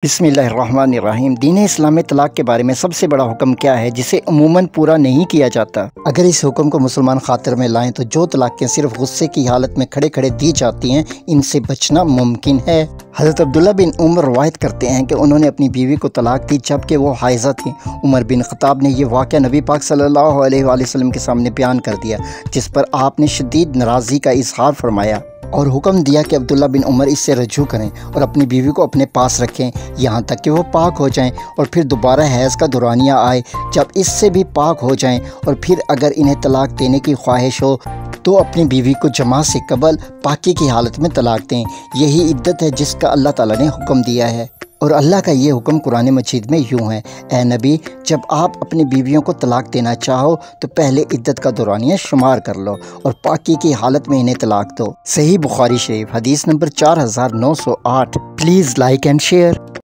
बिस्मिल्लाहिर्रहमानिर्रहीम। दीन इस्लाम में तलाक के बारे में सबसे बड़ा हुक्म क्या है जिसे अमूमन पूरा नहीं किया जाता? अगर इस हुक्म को मुसलमान खातिर में लाएं तो जो तलाक़ें सिर्फ गुस्से की हालत में खड़े खड़े दी जाती हैं, इनसे बचना मुमकिन है। हज़रत अब्दुल्ला बिन उमर रवायत करते हैं कि उन्होंने अपनी बीवी को तलाक दी जबकि वो हाइज़ा थी। उमर बिन ख़त्ताब ने यह वाक़या नबी पाक सल्लल्लाहु अलैहि वसल्लम के सामने बयान कर दिया, जिस पर आपने शदीद नाराज़गी का इजहार फरमाया और हुक्म दिया कि अब्दुल्ला बिन उमर इससे रजू करें और अपनी बीवी को अपने पास रखें यहाँ तक कि वो पाक हो जाएं और फिर दोबारा हैज़ का दौरानिया आए। जब इससे भी पाक हो जाएं और फिर अगर इन्हें तलाक देने की ख्वाहिश हो तो अपनी बीवी को जमा से कबल पाकी की हालत में तलाक दें। यही इद्दत है जिसका अल्लाह ताला ने हुक्म दिया है। और अल्लाह का ये हुक्म कुरान मजीद में यूँ है, ए नबी, जब आप अपनी बीवियों को तलाक देना चाहो तो पहले इद्दत का दौरानिया शुमार कर लो और पाकी की हालत में इन्हें तलाक दो। सही बुखारी शरीफ हदीस number 4908। Please like and share.